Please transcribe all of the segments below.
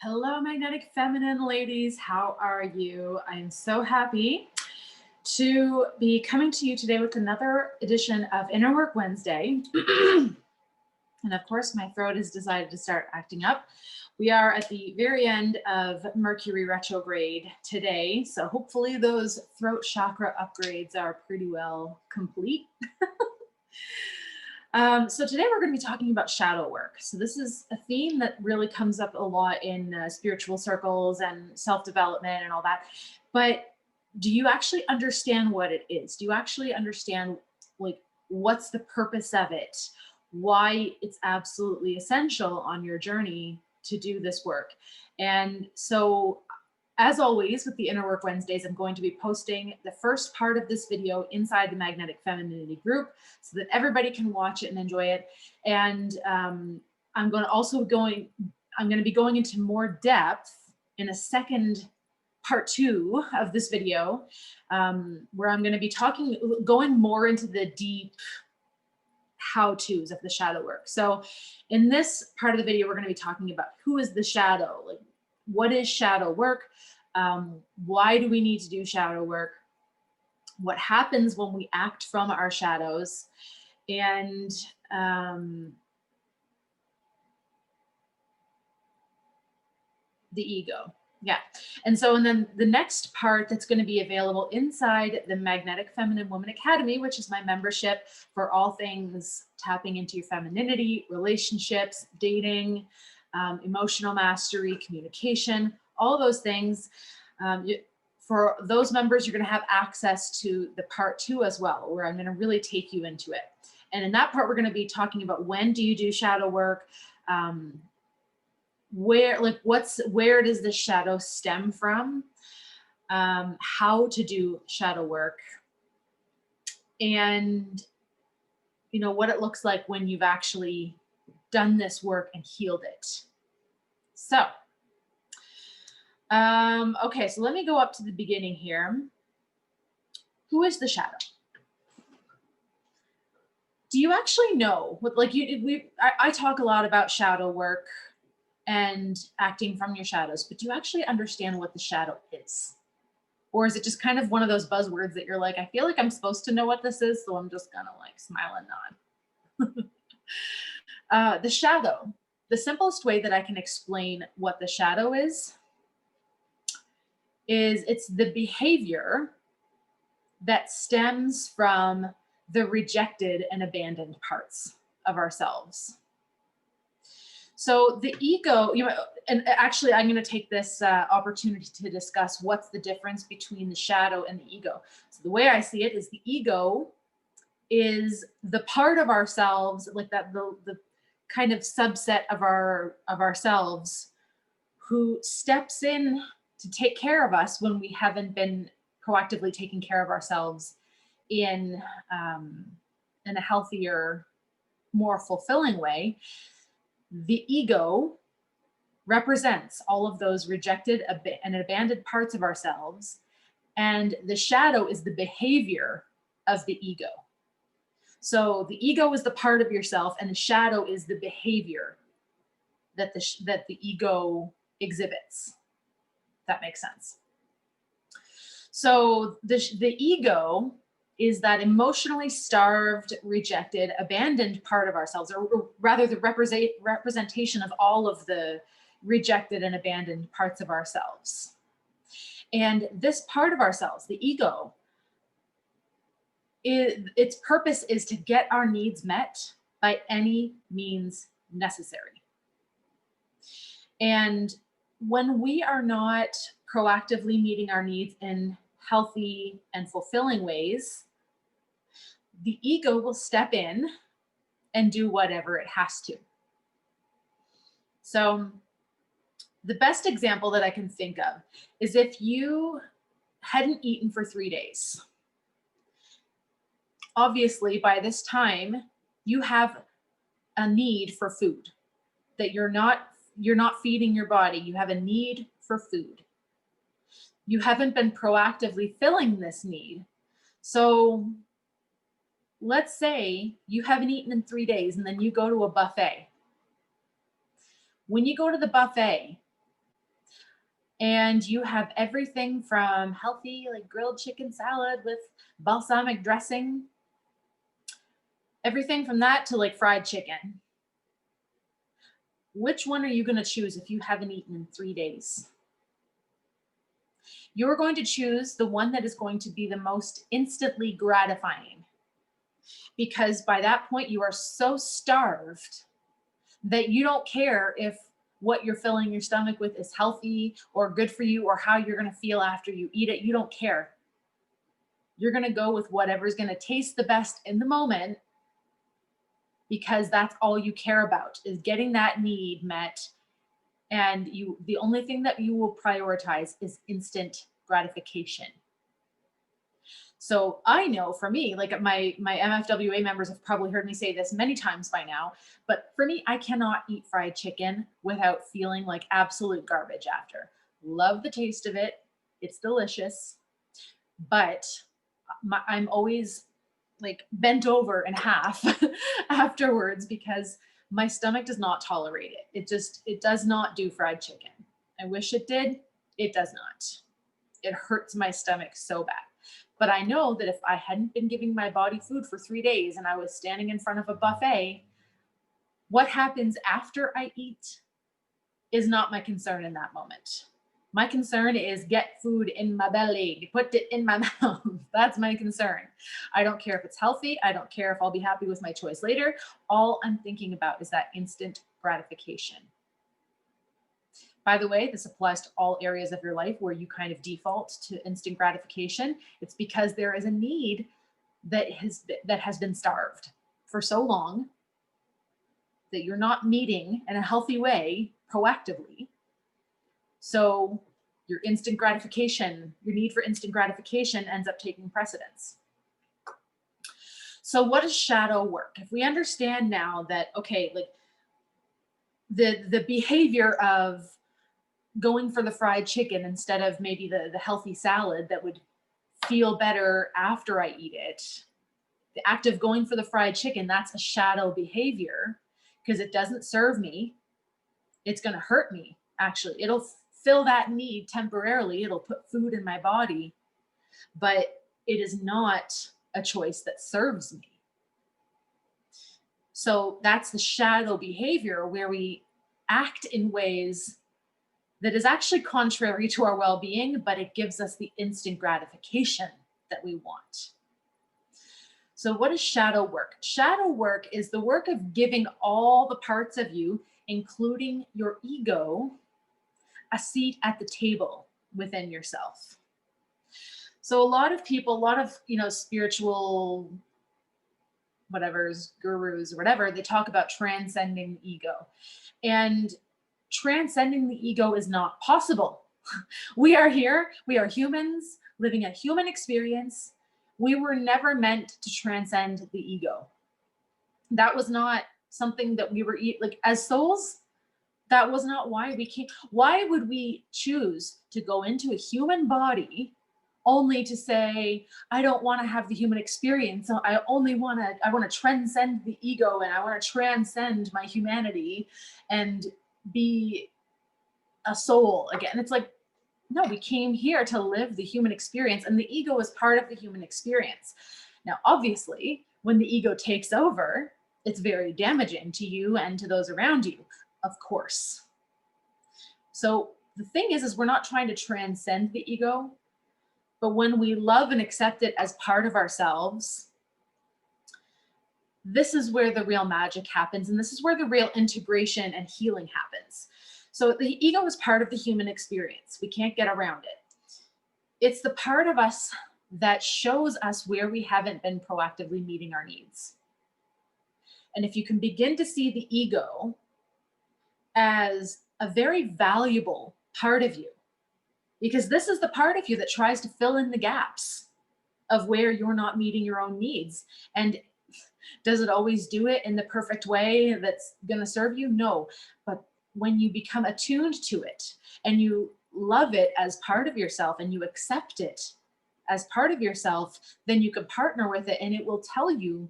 Hello, magnetic feminine ladies. How are you? I am so happy to be coming to you today with another edition of Inner Work Wednesday. And of course, my throat has decided to start acting up. We are at the very end of Mercury retrograde today. So hopefully those throat chakra upgrades are pretty well complete. So today we're going to be talking about shadow work. So this is a theme that really comes up a lot in spiritual circles and self-development and all that. But do you actually understand what it is? Do you actually understand like what's the purpose of it? Why it's absolutely essential on your journey to do this work? And so as always, with the Inner Work Wednesdays, I'm going to be posting the first part of this video inside the Magnetic Femininity group so that everybody can watch it and enjoy it. And I'm going to be going into more depth in a second part 2 of this video, where I'm going to be going more into the deep how-tos of the shadow work. So in this part of the video, we're going to be talking about who is the shadow, like what is shadow work, why do we need to do shadow work, what happens when we act from our shadows, and the ego. Yeah. And then the next part that's going to be available inside the Magnetic Feminine Woman Academy, which is my membership for all things tapping into your femininity, relationships, dating, emotional mastery, communication, all those things. For those members, you're going to have access to the part 2 as well, where I'm going to really take you into it. And in that part, we're going to be talking about when do you do shadow work, where does the shadow stem from, how to do shadow work, and what it looks like when you've actually done this work and healed it. So okay, so let me go up to the beginning here. Who is the shadow? Do you actually know what, I talk a lot about shadow work and acting from your shadows, but do you actually understand what the shadow is? Or is it just kind of one of those buzzwords that you're like, I feel like I'm supposed to know what this is, so I'm just gonna like smile and nod. The shadow, the simplest way that I can explain what the shadow is it's the behavior that stems from the rejected and abandoned parts of ourselves. So the ego, and actually I'm going to take this opportunity to discuss what's the difference between the shadow and the ego. So the way I see it is the ego is the part of ourselves, like that, the kind of subset of ourselves who steps in to take care of us when we haven't been proactively taking care of ourselves in a healthier, more fulfilling way. The ego represents all of those rejected and abandoned parts of ourselves, and the shadow is the behavior of the ego. So the ego is the part of yourself, and the shadow is the behavior that the ego exhibits. That makes sense. So the ego is that emotionally starved, rejected, abandoned part of ourselves, or rather the representation of all of the rejected and abandoned parts of ourselves. And this part of ourselves, the ego, its purpose is to get our needs met by any means necessary. And when we are not proactively meeting our needs in healthy and fulfilling ways, the ego will step in and do whatever it has to. So the best example that I can think of is if you hadn't eaten for 3 days. Obviously, by this time, you have a need for food that you're not feeding your body. You have a need for food. You haven't been proactively filling this need. So let's say you haven't eaten in 3 days and then you go to a buffet. When you go to the buffet, and you have everything from healthy, like grilled chicken salad with balsamic dressing, everything from that to like fried chicken. Which one are you going to choose if you haven't eaten in 3 days? You're going to choose the one that is going to be the most instantly gratifying, because by that point you are so starved that you don't care if what you're filling your stomach with is healthy or good for you or how you're going to feel after you eat it. You don't care. You're going to go with whatever's going to taste the best in the moment, because that's all you care about is getting that need met. And you, the only thing that you will prioritize is instant gratification. So I know for me, like my MFWA members have probably heard me say this many times by now, but for me, I cannot eat fried chicken without feeling like absolute garbage after. Love the taste of it. It's delicious, but I'm always like bent over in half afterwards because my stomach does not tolerate it. It does not do fried chicken. I wish it did. It does not. It hurts my stomach so bad. But I know that if I hadn't been giving my body food for 3 days and I was standing in front of a buffet, what happens after I eat is not my concern in that moment. My concern is get food in my belly, put it in my mouth. That's my concern. I don't care if it's healthy. I don't care if I'll be happy with my choice later. All I'm thinking about is that instant gratification. By the way, this applies to all areas of your life where you kind of default to instant gratification. It's because there is a need that has been starved for so long that you're not meeting in a healthy way proactively. So your instant gratification, your need for instant gratification ends up taking precedence. So what is shadow work? If we understand now that, okay, like the behavior of going for the fried chicken instead of maybe the healthy salad that would feel better after I eat it, the act of going for the fried chicken, that's a shadow behavior because it doesn't serve me. It's going to hurt me, actually. It'll fill that need temporarily, it'll put food in my body, but it is not a choice that serves me. So that's the shadow behavior where we act in ways that is actually contrary to our well being, but it gives us the instant gratification that we want. So, what is shadow work? Shadow work is the work of giving all the parts of you, including your ego, a seat at the table within yourself. So, a lot of people, a lot of spiritual whatever's gurus or whatever, they talk about transcending the ego, and transcending the ego is not possible. We are here, we are humans living a human experience. We were never meant to transcend the ego. That was not something that we were like as souls. That was not why we came. Why would we choose to go into a human body only to say, I don't want to have the human experience. So I want to transcend the ego and I want to transcend my humanity and be a soul again. It's like, no, we came here to live the human experience, and the ego is part of the human experience. Now, obviously, when the ego takes over, it's very damaging to you and to those around you, of course. So the thing is we're not trying to transcend the ego, but when we love and accept it as part of ourselves, this is where the real magic happens, and this is where the real integration and healing happens. So the ego is part of the human experience. We can't get around it. It's the part of us that shows us where we haven't been proactively meeting our needs. And if you can begin to see the ego as a very valuable part of you, because this is the part of you that tries to fill in the gaps of where you're not meeting your own needs. And does it always do it in the perfect way that's going to serve you? No. But when you become attuned to it and you love it as part of yourself and you accept it as part of yourself, then you can partner with it and it will tell you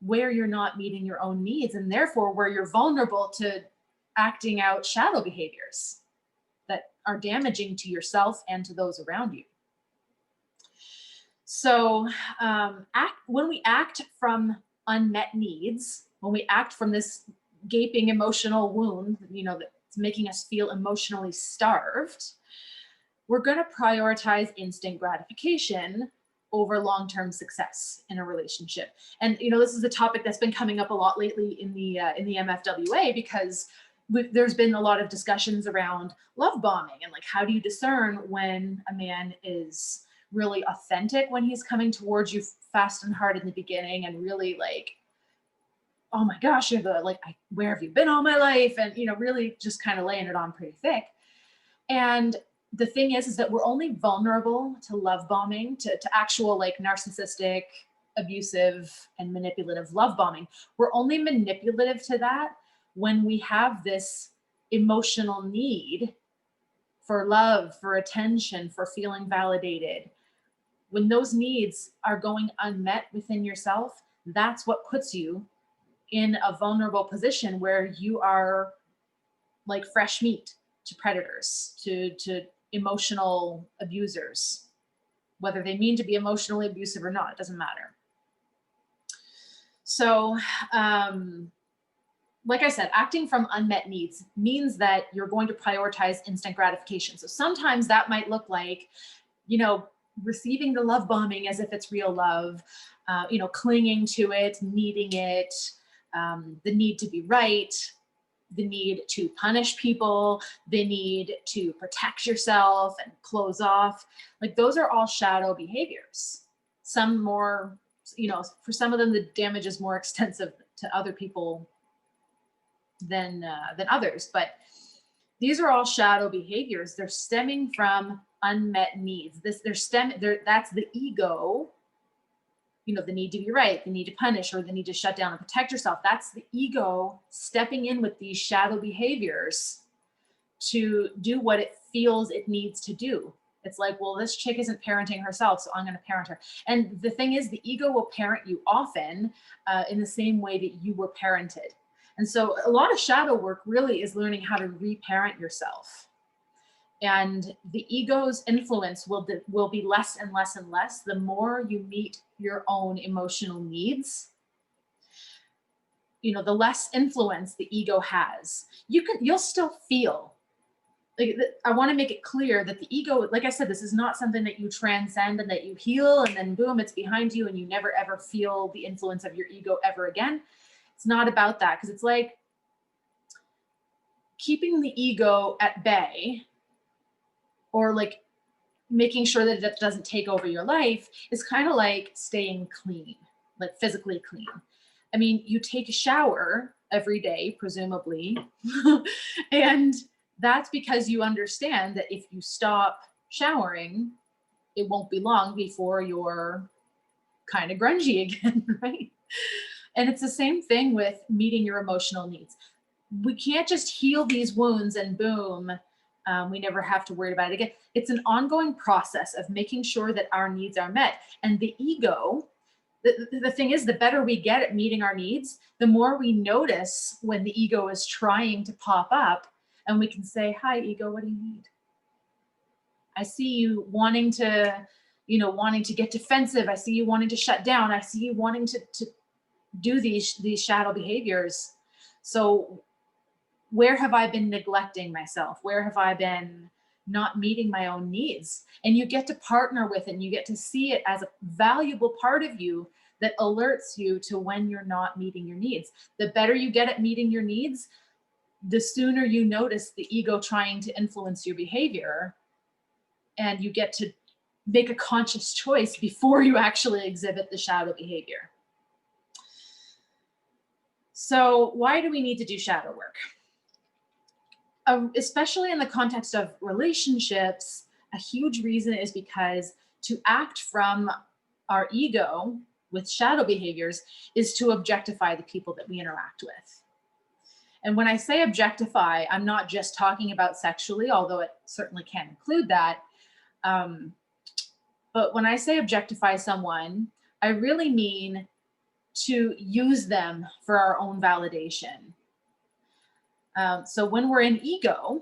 where you're not meeting your own needs and therefore where you're vulnerable to acting out shadow behaviors. that are damaging to yourself and to those around you. So when we act from unmet needs, when we act from this gaping emotional wound, that's making us feel emotionally starved, we're going to prioritize instant gratification over long-term success in a relationship. And this is a topic that's been coming up a lot lately in the MFWA, because there's been a lot of discussions around love bombing and like, how do you discern when a man is really authentic when he's coming towards you fast and hard in the beginning and really like, oh my gosh, you're the like, where have you been all my life? And really just kind of laying it on pretty thick. And the thing is that we're only vulnerable to love bombing, to actual like narcissistic, abusive, and manipulative love bombing. We're only manipulative to that when we have this emotional need for love, for attention, for feeling validated. When those needs are going unmet within yourself, that's what puts you in a vulnerable position where you are like fresh meat to predators, to emotional abusers, whether they mean to be emotionally abusive or not, it doesn't matter. So, like I said, acting from unmet needs means that you're going to prioritize instant gratification. So sometimes that might look like, receiving the love bombing as if it's real love, clinging to it, needing it, the need to be right, the need to punish people, the need to protect yourself and close off. Like those are all shadow behaviors. Some more, for some of them, the damage is more extensive to other people than others. But these are all shadow behaviors. They're stemming from unmet needs. That's the ego. The need to be right, the need to punish, or the need to shut down and protect yourself. That's the ego stepping in with these shadow behaviors to do what it feels it needs to do. It's like, well, this chick isn't parenting herself, so I'm going to parent her. And the thing is, the ego will parent you often in the same way that you were parented. And so a lot of shadow work really is learning how to reparent yourself. And the ego's influence will be less and less and less the more you meet your own emotional needs. The less influence the ego has. You'll still feel. Like, I want to make it clear that the ego, like I said, this is not something that you transcend and that you heal and then boom, it's behind you and you never ever feel the influence of your ego ever again. It's not about that, because it's like keeping the ego at bay, or like making sure that it doesn't take over your life, is kind of like staying clean, like physically clean. I mean, you take a shower every day, presumably, and that's because you understand that if you stop showering, it won't be long before you're kind of grungy again, right? And it's the same thing with meeting your emotional needs. We can't just heal these wounds and boom, we never have to worry about it again. It's an ongoing process of making sure that our needs are met. And the ego, the thing is, the better we get at meeting our needs, the more we notice when the ego is trying to pop up, and we can say, hi, ego, what do you need? I see you wanting to get defensive. I see you wanting to shut down. I see you wanting to do these shadow behaviors. So where have I been neglecting myself? Where have I been not meeting my own needs? And you get to partner with it, and you get to see it as a valuable part of you that alerts you to when you're not meeting your needs. The better you get at meeting your needs, the sooner you notice the ego trying to influence your behavior, and you get to make a conscious choice before you actually exhibit the shadow behavior. So why do we need to do shadow work? Especially in the context of relationships, a huge reason is because to act from our ego with shadow behaviors is to objectify the people that we interact with. And when I say objectify, I'm not just talking about sexually, although it certainly can include that. But when I say objectify someone, I really mean to use them for our own validation. So when we're in ego,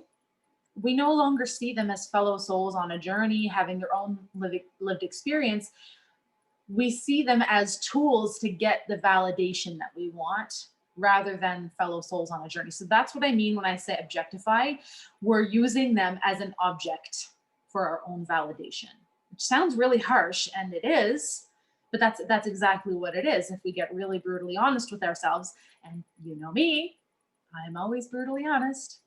We no longer see them as fellow souls on a journey, having their own lived experience. We see them as tools to get the validation that we want rather than fellow souls on a journey. So that's what I mean when I say objectify. We're using them as an object for our own validation, which sounds really harsh, and it is, but that's exactly what it is if we get really brutally honest with ourselves. And you know me, I'm always brutally honest.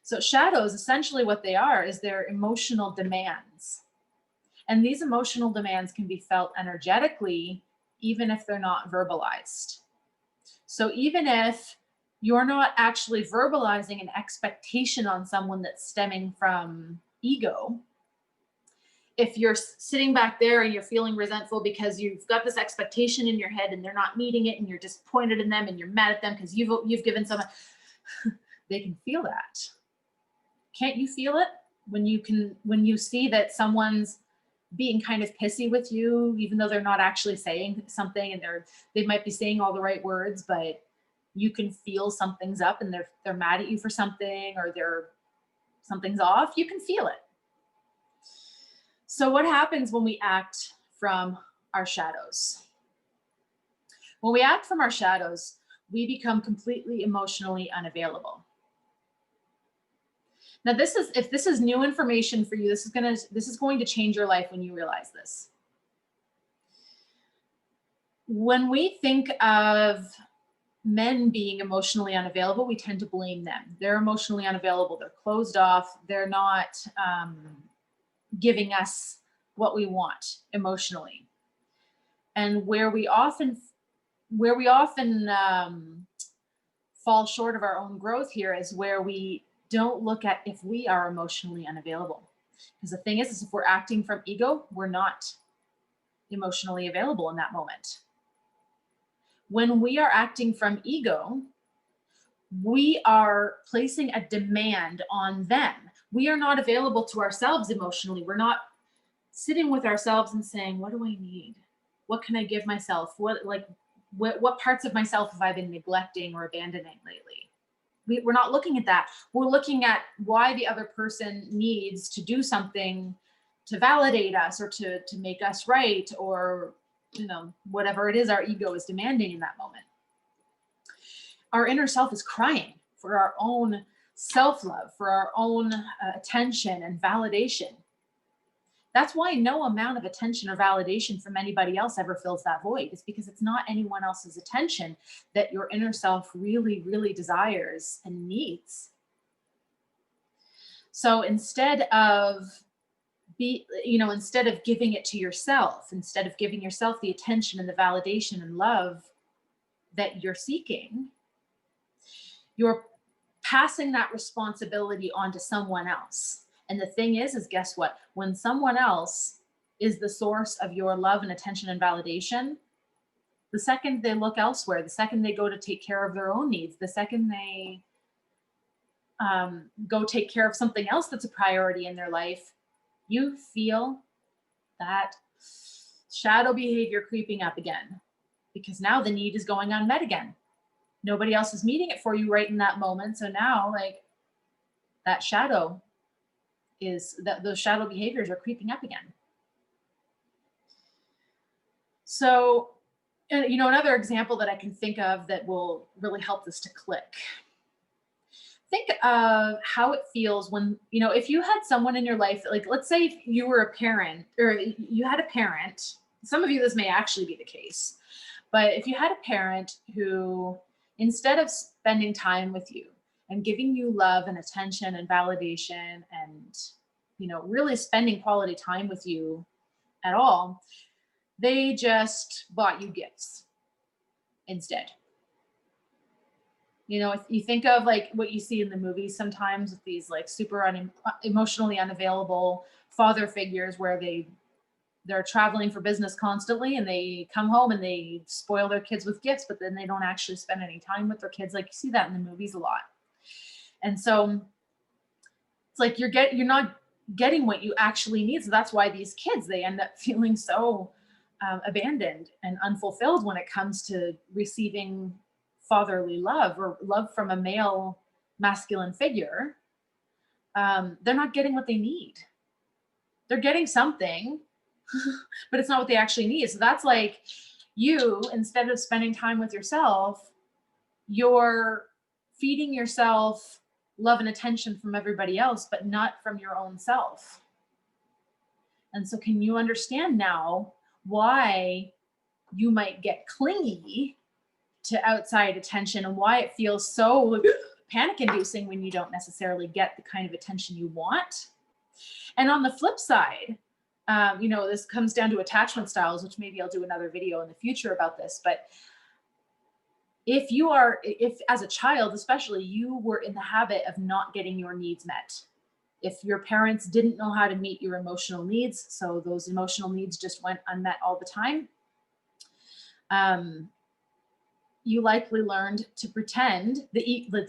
So shadows, essentially what they are is their emotional demands. And these emotional demands can be felt energetically, even if they're not verbalized. So even if you're not actually verbalizing an expectation on someone that's stemming from ego, if you're sitting back there and you're feeling resentful because you've got this expectation in your head and they're not meeting it and you're disappointed in them and you're mad at them because you've given someone, they can feel that. Can't you feel it when you see that someone's being kind of pissy with you, even though they're not actually saying something, and they might be saying all the right words, but you can feel something's up and they're mad at you for something, or something's off. You can feel it. So what happens when we act from our shadows? When we act from our shadows, we become completely emotionally unavailable. Now, if this is new information for you, this is going to change your life when you realize this. When we think of men being emotionally unavailable, we tend to blame them. They're emotionally unavailable. They're closed off. They're not giving us what we want emotionally. And where we often fall short of our own growth here is where we don't look at if we are emotionally unavailable. Because the thing is if we're acting from ego, we're not emotionally available in that moment. When we are acting from ego, we are placing a demand on them. We are not available to ourselves emotionally. We're not sitting with ourselves and saying, what do I need? What can I give myself? What parts of myself have I been neglecting or abandoning lately? We're not looking at that. We're looking at why the other person needs to do something to validate us or to make us right, or whatever it is our ego is demanding in that moment. Our inner self is crying for our own self-love, for our own attention and validation. That's why no amount of attention or validation from anybody else ever fills that void. It's because it's not anyone else's attention that your inner self really, really desires and needs. So instead of giving it to yourself, instead of giving yourself the attention and the validation and love that you're seeking, you're passing that responsibility onto someone else. And the thing is guess what? When someone else is the source of your love and attention and validation, the second they look elsewhere, the second they go to take care of their own needs, the second they go take care of something else that's a priority in their life, you feel that shadow behavior creeping up again, because now the need is going unmet again. Nobody else is meeting it for you right in that moment. So now, that shadow those shadow behaviors are creeping up again. So, another example that I can think of that will really help this to click. Think of how it feels when, if you had someone in your life, let's say if you were a parent or you had a parent, some of you, this may actually be the case, but if you had a parent who, instead of spending time with you and giving you love and attention and validation and, really spending quality time with you at all, they just bought you gifts instead. If you think of what you see in the movies sometimes with these super emotionally unavailable father figures where they're traveling for business constantly and they come home and they spoil their kids with gifts, but then they don't actually spend any time with their kids. You see that in the movies a lot. And so it's you're not getting what you actually need. So that's why these kids, they end up feeling so abandoned and unfulfilled when it comes to receiving fatherly love or love from a male masculine figure. they're not getting what they need. They're getting something, but it's not what they actually need. So that's like you, instead of spending time with yourself, you're feeding yourself love and attention from everybody else, but not from your own self. And so, can you understand now why you might get clingy to outside attention and why it feels so panic inducing when you don't necessarily get the kind of attention you want? And on the flip side, this comes down to attachment styles, which maybe I'll do another video in the future about this. But if as a child, especially, you were in the habit of not getting your needs met, if your parents didn't know how to meet your emotional needs, so those emotional needs just went unmet all the time, you likely learned to pretend. The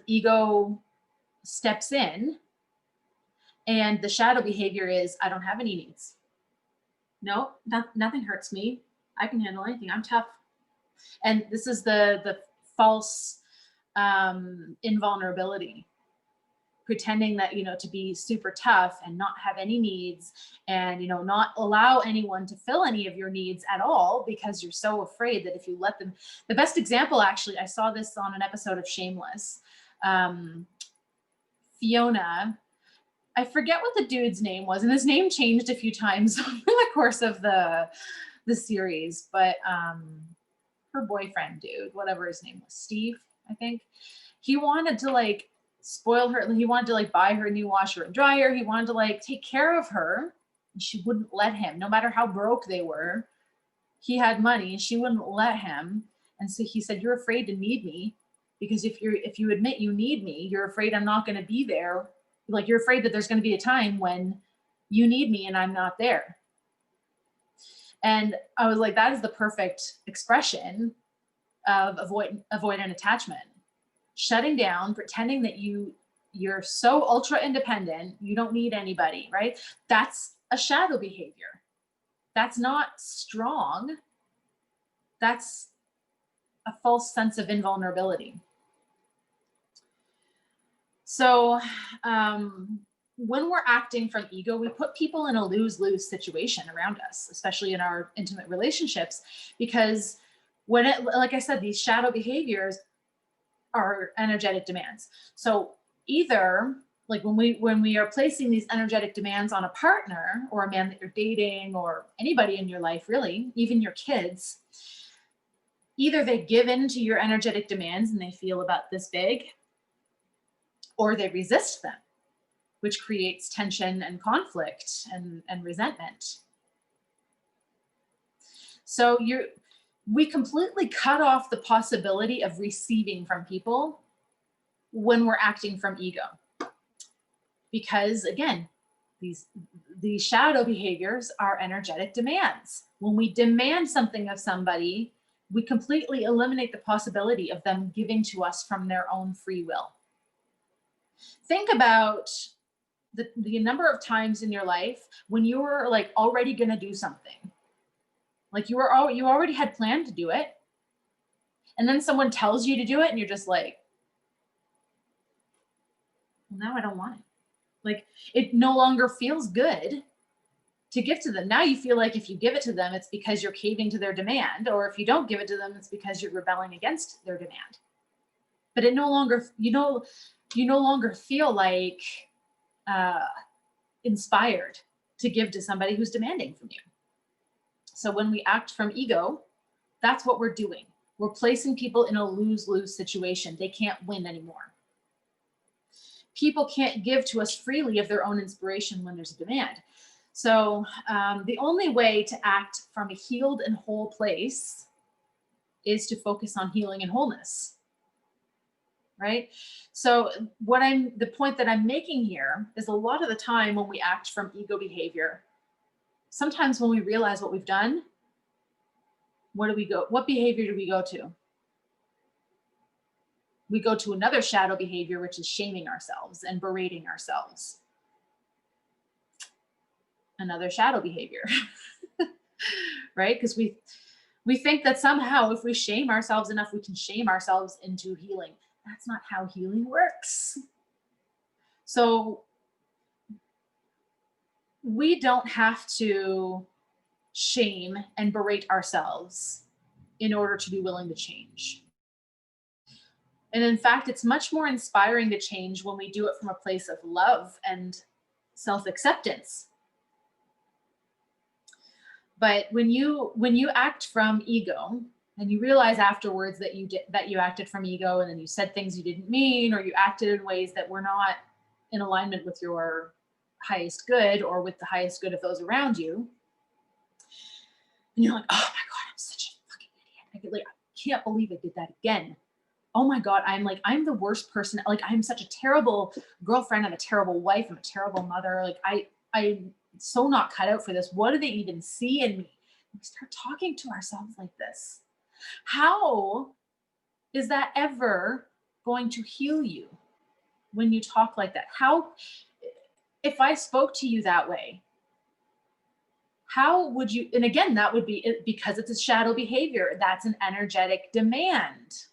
ego steps in, and the shadow behavior is, I don't have any needs. No, nothing hurts me. I can handle anything. I'm tough. And this is the false invulnerability, pretending that, to be super tough and not have any needs, and, not allow anyone to fill any of your needs at all, because you're so afraid that if you let them. The best example, actually, I saw this on an episode of Shameless. Fiona, I forget what the dude's name was, and his name changed a few times over the course of the series, but her boyfriend dude, whatever his name was, Steve, I think, he wanted to like spoil her. He wanted to like buy her a new washer and dryer. He wanted to like take care of her, and she wouldn't let him. No matter how broke they were, he had money and she wouldn't let him. And so he said, you're afraid to need me, because if you admit you need me, you're afraid I'm not going to be there. Like, you're afraid that there's going to be a time when you need me and I'm not there. And I was like, that is the perfect expression of avoidant attachment. Shutting down, pretending that you're so ultra independent, you don't need anybody, right? That's a shadow behavior. That's not strong. That's a false sense of invulnerability. So when we're acting from ego, we put people in a lose-lose situation around us, especially in our intimate relationships, because like I said, these shadow behaviors are energetic demands. So either, like, when we are placing these energetic demands on a partner or a man that you're dating or anybody in your life, really, even your kids, either they give in to your energetic demands and they feel about this big, or they resist them, which creates tension and conflict and resentment. So we completely cut off the possibility of receiving from people when we're acting from ego. Because again, these shadow behaviors are energetic demands. When we demand something of somebody, we completely eliminate the possibility of them giving to us from their own free will. Think about the number of times in your life when you were like already going to do something. Like you already had planned to do it. And then someone tells you to do it and you're just like, well, now I don't want it. Like, it no longer feels good to give to them. Now you feel like if you give it to them, it's because you're caving to their demand, or if you don't give it to them, it's because you're rebelling against their demand. But it no longer, you no longer feel like inspired to give to somebody who's demanding from you. So when we act from ego, that's what we're doing. We're placing people in a lose-lose situation. They can't win anymore. People can't give to us freely of their own inspiration when there's a demand. So the only way to act from a healed and whole place is to focus on healing and wholeness, right? So the point that I'm making here is, a lot of the time when we act from ego behavior, sometimes when we realize what we've done, what behavior do we go to? We go to another shadow behavior, which is shaming ourselves and berating ourselves. Another shadow behavior, right? Because we think that somehow if we shame ourselves enough, we can shame ourselves into healing. That's not how healing works. So we don't have to shame and berate ourselves in order to be willing to change. And in fact, it's much more inspiring to change when we do it from a place of love and self acceptance. But when you act from ego, and you realize afterwards that you acted from ego, and then you said things you didn't mean, or you acted in ways that were not in alignment with your highest good or with the highest good of those around you, and you're like, oh my god, I'm such a fucking idiot. I can't believe I did that again. Oh my god, I'm the worst person. Like, I'm such a terrible girlfriend. I'm a terrible wife. I'm a terrible mother. Like, I'm so not cut out for this. What do they even see in me? We start talking to ourselves like this. How is that ever going to heal you when you talk like that? How, if I spoke to you that way, how would you? And again, that would be because it's a shadow behavior. That's an energetic demand.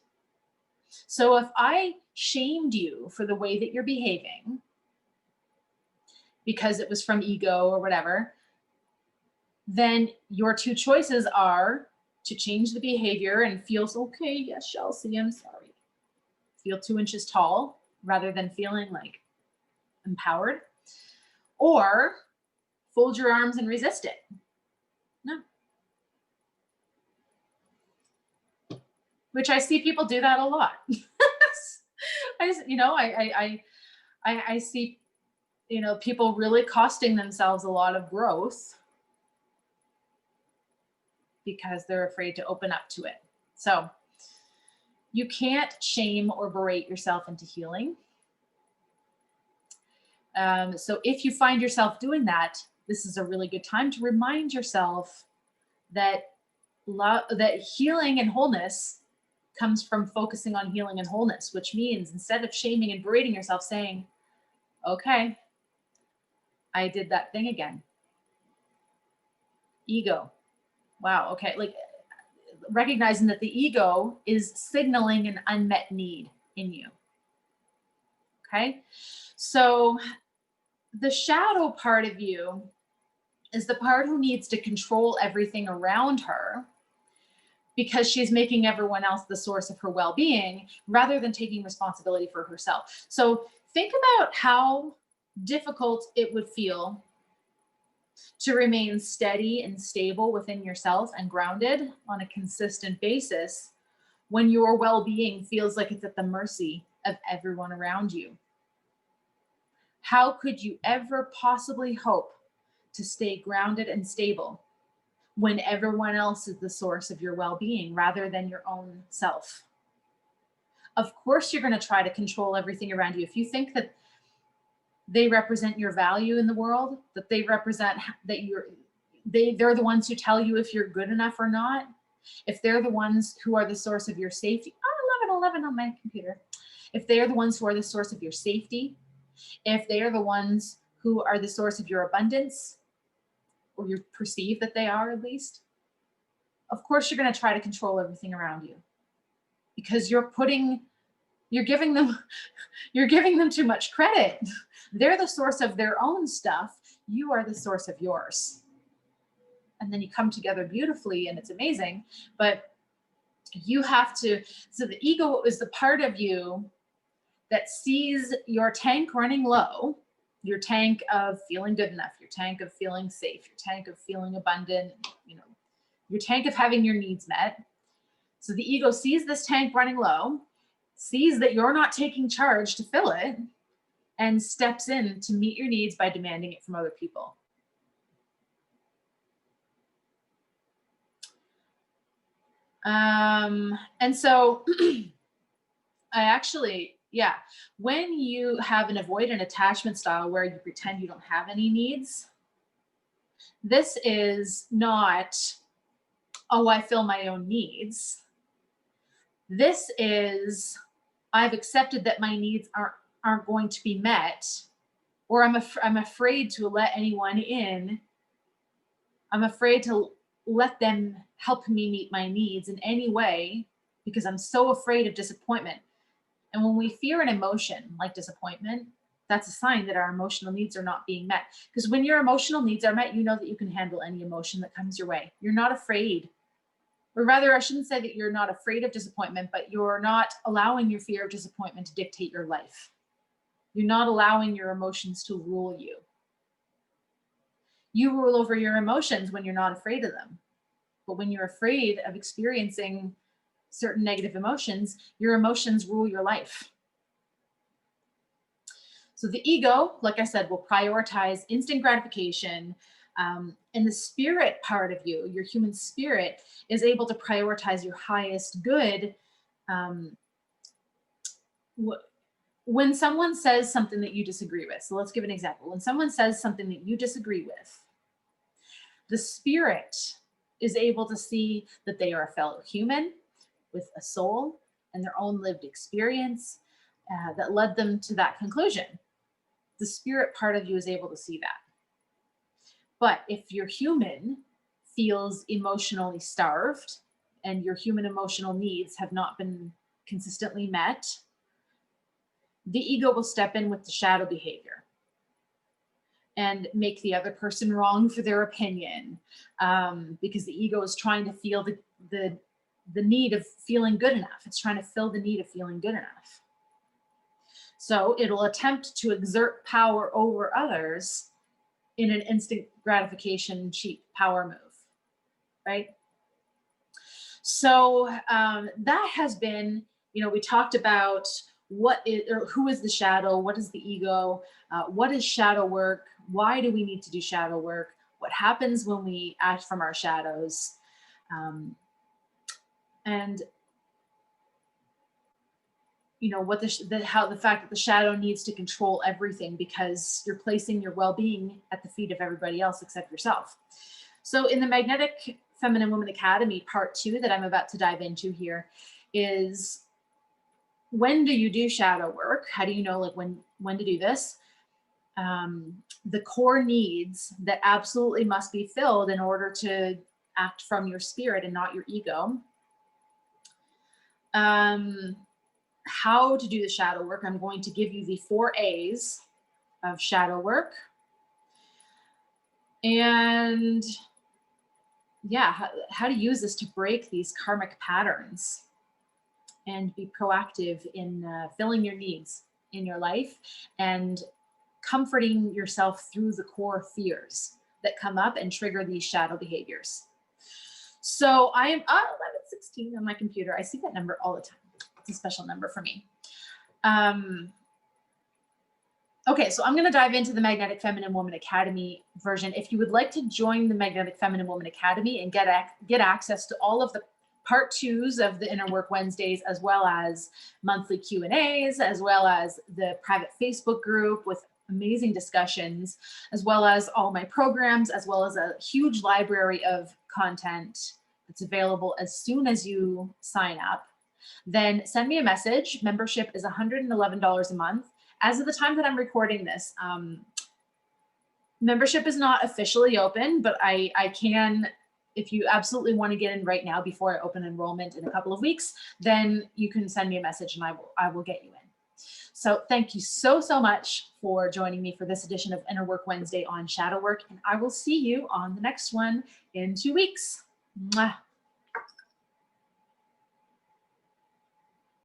So if I shamed you for the way that you're behaving because it was from ego or whatever, then your two choices are to change the behavior and feel okay, yes, Chelsea, I'm sorry. Feel 2 inches tall rather than feeling like empowered, or fold your arms and resist it. No. Which I see people do that a lot. I see, people really costing themselves a lot of growth because they're afraid to open up to it. So you can't shame or berate yourself into healing. So if you find yourself doing that, this is a really good time to remind yourself that that healing and wholeness comes from focusing on healing and wholeness, which means instead of shaming and berating yourself, saying, okay, I did that thing again. Ego. Wow. Okay. Like, recognizing that the ego is signaling an unmet need in you. Okay. So the shadow part of you is the part who needs to control everything around her because she's making everyone else the source of her well-being rather than taking responsibility for herself. So think about how difficult it would feel to remain steady and stable within yourself and grounded on a consistent basis when your well-being feels like it's at the mercy of everyone around you. How could you ever possibly hope to stay grounded and stable when everyone else is the source of your well-being rather than your own self? Of course, you're going to try to control everything around you. If you think that they represent your value in the world, that they represent that they're the ones who tell you if you're good enough or not, if they're the ones who are the source of your safety, 11 on my computer, if they're the ones who are the source of your safety, if they are the ones who are the source of your abundance, or you perceive that they are at least, of course you're going to try to control everything around you because you're giving them too much credit. They're the source of their own stuff. You are the source of yours. And then you come together beautifully and it's amazing. But you have to, so the ego is the part of you that sees your tank running low, your tank of feeling good enough, your tank of feeling safe, your tank of feeling abundant, your tank of having your needs met. So the ego sees this tank running low, sees that you're not taking charge to fill it, and steps in to meet your needs by demanding it from other people. And so when you have an avoidant attachment style where you pretend you don't have any needs, this is not, oh, I fill my own needs. This is, I've accepted that my needs aren't going to be met, or I'm afraid to let anyone in. I'm afraid to let them help me meet my needs in any way because I'm so afraid of disappointment. And when we fear an emotion like disappointment, That's a sign that our emotional needs are not being met. Because when your emotional needs are met, you know that you can handle any emotion that comes your way. You're not afraid. Or rather, I shouldn't say that you're not afraid of disappointment, but you're not allowing your fear of disappointment to dictate your life. You're not allowing your emotions to rule you. You rule over your emotions when you're not afraid of them. But when you're afraid of experiencing certain negative emotions, your emotions rule your life. So the ego, like I said, will prioritize instant gratification. And the spirit part of you, your human spirit, is able to prioritize your highest good. Um, when someone says something that you disagree with, so let's give an example. When someone says something that you disagree with, the spirit is able to see that they are a fellow human with a soul and their own lived experience that led them to that conclusion. The spirit part of you is able to see that. But if your human feels emotionally starved and your human emotional needs have not been consistently met, the ego will step in with the shadow behavior and make the other person wrong for their opinion, because the ego is trying to feel the need of feeling good enough. It's trying to fill the need of feeling good enough. So it'll attempt to exert power over others in an instant gratification, cheap power move, right? So that has been, we talked about what is, or who is the shadow, what is the ego, what is shadow work, why do we need to do shadow work, what happens when we act from our shadows, and what how the fact that the shadow needs to control everything because you're placing your well-being at the feet of everybody else except yourself. So in the Magnetic Feminine Woman Academy, part 2 that I'm about to dive into here is, when do you do shadow work? How do you know like when to do this? The core needs that absolutely must be filled in order to act from your spirit and not your ego. How to do the shadow work. I'm going to give you the 4 A's of shadow work. And yeah, how to use this to break these karmic patterns and be proactive in filling your needs in your life and comforting yourself through the core fears that come up and trigger these shadow behaviors. So I am 11:16 on my computer. I see that number all the time. It's a special number for me. Okay, so I'm going to dive into the Magnetic Feminine Woman Academy version. If you would like to join the Magnetic Feminine Woman Academy and get access to all of the part 2s of the Inner Work Wednesdays, as well as monthly Q&As, as well as the private Facebook group with amazing discussions, as well as all my programs, as well as a huge library of content that's available as soon as you sign up, then send me a message. Membership is $111 a month. As of the time that I'm recording this, membership is not officially open, but I can, if you absolutely want to get in right now before I open enrollment in a couple of weeks, then you can send me a message and I will get you in. So thank you so much for joining me for this edition of Inner Work Wednesday on Shadow Work, and I will see you on the next one in 2 weeks. Mwah.